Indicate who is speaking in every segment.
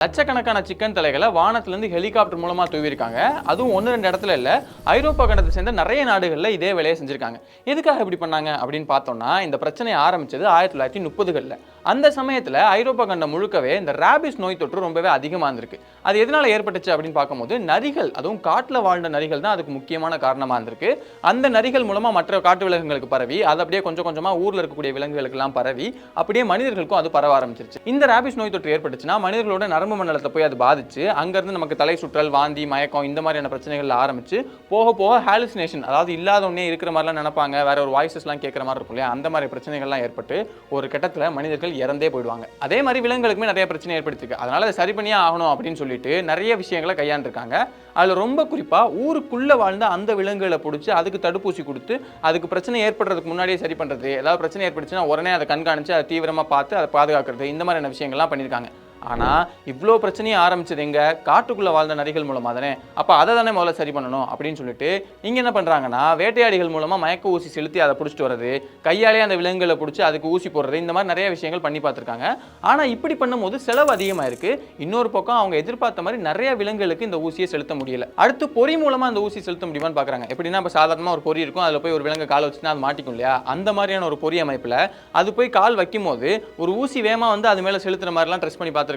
Speaker 1: லட்சக்கணக்கான சிக்கன் தலைகளை வானத்திலிருந்து ஹெலிகாப்டர் மூலமா தூவிருக்காங்க. அதுவும் 1-2 இடத்துல இல்ல, ஐரோப்பா கண்டத்தை சேர்ந்த நிறைய நாடுகள்ல இதே வேலையை செஞ்சிருக்காங்க. எதுக்காக இப்படி பண்ணாங்க அப்படின்னு பார்த்தோம்னா, இந்த பிரச்சனை ஆரம்பிச்சது 1930களில். அந்த சமயத்துல ஐரோப்பா கண்டம் முழுக்கவே இந்த ராபிஸ் நோய் தொற்று ரொம்பவே அதிகமா இருந்திருக்கு. அது எதனால ஏற்பட்டுச்சு அப்படின்னு பார்க்கும்போது, நரிகள், அதுவும் காட்டுல வாழ்ந்த நரிகள் தான் அதுக்கு முக்கியமான காரணமா இருந்திருக்கு. அந்த நரிகள் மூலமா மற்ற காட்டு விலங்குகளுக்கு பரவி, அது அப்படியே கொஞ்சம் கொஞ்சமா ஊர்ல இருக்கக்கூடிய விலங்குகளுக்கு எல்லாம் பரவி, அப்படியே மனிதர்களுக்கும் அது பரவ ஆரம்பிச்சிருச்சு. இந்த ராபிஸ் நோய் தொற்று ஏற்பட்டுச்சுன்னா மனிதர்களோட நரம்பு மண்டலத்தை போய் அது பாதிச்சு, அங்கிருந்து நமக்கு தலை சுற்றல், வாந்தி, மயக்கம் இந்த மாதிரியான பிரச்சனைகள் ஆரம்பிச்சு போக போக ஹாலுசினேஷன், அதாவது இல்லாத ஒண்ணே இருக்கிற மாதிரிலாம் நினைப்பாங்க, வேற ஒரு வாய்ஸஸ்லாம் கேட்குற மாதிரி இருக்கும் இல்லையா, அந்த மாதிரி பிரச்சனைகள்லாம் ஏற்பட்டு ஒரு கட்டத்தில் மனிதர்கள் இறந்தே போயிடுவாங்க. அதே மாதிரி விலங்குகளுக்குமே நிறைய பிரச்சனை ஏற்படுத்திருக்கு. அதனால அதை சரி பண்ணியே ஆகணும் அப்படின்னு சொல்லிட்டு நிறைய விஷயங்களை கையாண்டிருக்காங்க. அதுல ரொம்ப குறிப்பா ஊருக்குள்ள வாழ்ந்த அந்த விலங்குகளை பிடிச்சி அதுக்கு தடுப்பூசி கொடுத்து அதுக்கு பிரச்சனை ஏற்படுறதுக்கு முன்னாடியே சரி பண்றது, ஏதாவது பிரச்சனை ஏற்பட்டுச்சுன்னா உடனே அதை கண்காணிச்சு அதை தீவிரமா பார்த்து அதை பாதுகாக்கிறது, இந்த மாதிரியான விஷயங்கள்லாம் பண்ணியிருக்காங்க. ஆனா இவ்வளோ பிரச்சனையை ஆரம்பிச்சது எங்க, காட்டுக்குள்ள வாழ்ந்த நரிகள் மூலமா தானே. அப்ப அதை தானே முதல்ல சரி பண்ணணும் அப்படின்னு சொல்லிட்டு இங்க என்ன பண்றாங்கன்னா, வேட்டையாடிகள் மூலமா மயக்க ஊசி செலுத்தி அதை பிடிச்சிட்டு வர்றது, கையாலே அந்த விலங்குகளை பிடிச்சி அதுக்கு ஊசி போடுறது, இந்த மாதிரி நிறைய விஷயங்கள் பண்ணி பார்த்துருக்காங்க. ஆனா இப்படி பண்ணும்போது செலவு அதிகமா இருக்கு. இன்னொரு பக்கம் அவங்க எதிர்பார்த்த மாதிரி நிறைய விலங்குகளுக்கு இந்த ஊசியை செலுத்த முடியல. அடுத்து பொறி மூலமா அந்த ஊசி செலுத்த முடியுமான்னு பாக்குறாங்க. எப்படின்னா இப்ப சாதாரணமா ஒரு பொறி இருக்கும், அதுல போய் ஒரு விலங்கு கால் வச்சுன்னா அது மாட்டிக்கும் இல்லையா, அந்த மாதிரியான ஒரு பொறி அமைப்புல அது போய் கால் வைக்கும் போது ஒரு ஊசி வேகமா வந்து அது மேல செலுத்துற மாதிரிலாம் ட்ரெஸ் பண்ணி பார்த்துருக்காங்க.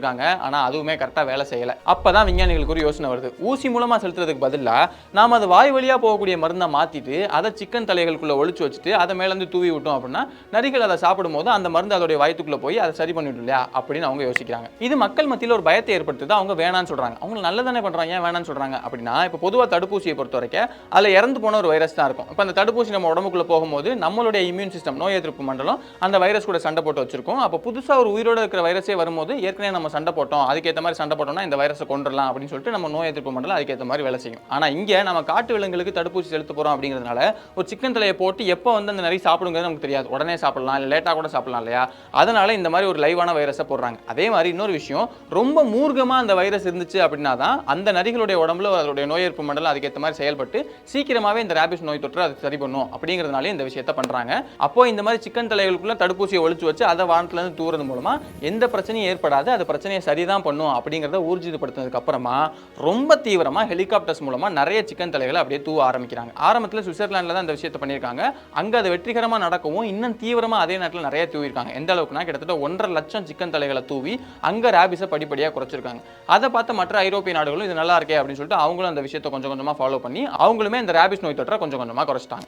Speaker 1: ஆனா அதுவுமே கரெக்டா வேலை செய்யல. அப்பதான் விஞ்ஞானிகளுக்கு ஒரு யோசனை வருது. ஊசி மூலமா செலுத்துறதுக்கு பதிலா நாம அது வாய் வழியா போகக்கூடிய மருந்தை மாத்திட்டு அதை சிக்கன் தலைகளுக்குள்ள ஒளிச்சு வச்சுட்டு அதை மேல இருந்து தூவி விட்டோம் அப்படின்னா நரிகள் அதை சாப்பிடும் போது அந்த மருந்து அதோட வயிற்றுக்குள்ள போய் அதை சரி பண்ணிட்டு இல்லையா அப்படின்னு அவங்க யோசிக்கிறாங்க. இது மக்கள் மத்தியில் ஒரு பயத்தை ஏற்படுத்துது. அவங்க வேணான்னு சொல்றாங்க. அவங்க நல்லதானே பண்றாங்க, ஏன் வேணான்னு சொல்றாங்க அப்படின்னா, இப்ப பொதுவா தடுப்பூசியை பொறுத்த வரைக்கும் அதுல இறந்து போன ஒரு வைரஸ் தான் இருக்கும். இப்ப அந்த தடுப்பூசி நம்ம உடம்புக்குள்ள போகும்போது நம்மளுடைய இம்யூன் சிஸ்டம், நோய் எதிர்ப்பு மண்டலம் அந்த வைரஸ் கூட சண்டை போட்டு வச்சிருக்கும். அப்ப புதுசா ஒரு உயிரோட இருக்கிற வைரஸே வரும்போது ஏற்கனவே நம்ம சண்டை போட்டோம், அதுக்கேற்ற மாதிரி சண்டை போட்டோம்னா இந்த வைரஸை கொண்டுடலாம் அப்படின்னு சொல்லிட்டு நம்ம நோய் எதிர்ப்பு மண்டலம் அதுக்கேற்ற மாதிரி வேலை செய்யும். ஆனா இங்க நம்ம காட்டு விலங்குகளுக்கு தடுப்பூசி செலுத்த போறோம் அப்படிங்கிறதுனால ஒரு சிக்கன் தலையை போட்டு எப்போ வந்து அந்த நரி சாப்பிடுங்கிறது நமக்கு தெரியாது. உடனே சாப்பிடலாம், இல்லை லேட்டாக கூட சாப்பிடலாம் இல்லையா. அதனால இந்த மாதிரி ஒரு லைவான வைரஸை போடுறாங்க. அதே மாதிரி இன்னொரு விஷயம், ரொம்ப மூர்க்கமா அந்த வைரஸ் இருந்துச்சு அப்படின்னா தான் அந்த நரிகளுடைய உடம்புல அதோடைய நோய் எதிர்ப்பு மண்டலம் அதுக்கேற்ற மாதிரி செயல்பட்டு சீக்கிரமாவே இந்த ராபிஸ் நோய் தொற்று அது சரி பண்ணும் அப்படிங்கிறதுனால இந்த விஷயத்தை பண்றாங்க. அப்போ இந்த மாதிரி சிக்கன் தலைகளுக்குள்ள தடுப்பூசியை ஒழிச்சு வச்சு அதை வானத்துல இருந்து தூறது மூலமா எந்த பிரச்சனையும் ஏற்படாது, அது பிரச்சனையை சரிதான் பண்ணும் அப்படிங்கிறத ஊர்ஜிதப்படுத்தினதுக்கு அப்புறமா ரொம்ப தீவிரமா ஹெலிகாப்டர்ஸ் மூலமா நிறைய சிக்கன் தலைகளை அப்படியே தூவ ஆரம்பிக்கிறாங்க. ஆரம்பத்தில் சுவிட்சர்லாண்டில் தான் இந்த விஷயத்தை பண்ணியிருக்காங்க. அங்க அது வெற்றிகரமா நடக்கவும் இன்னும் தீவிரமா அதே நேரத்தில் நிறைய தூவிருக்காங்க. எந்த அளவுக்குனா கிட்டத்தட்ட 1.5 லட்சம் சிக்கன் தலைகளை தூவி அங்க ராபிஸை படிப்படியா குறைச்சிருக்காங்க. அதை பார்த்து மற்ற ஐரோப்பிய நாடுகளும் இது நல்லா இருக்கே அப்படின்னு சொல்லிட்டு அவங்களும் அந்த விஷயத்தை கொஞ்சம் கொஞ்சமா ஃபாலோ பண்ணி அவங்களுமே இந்த ராபிஸ் நோய் தொற்றை கொஞ்சம் கொஞ்சமா குறைச்சிட்டாங்க.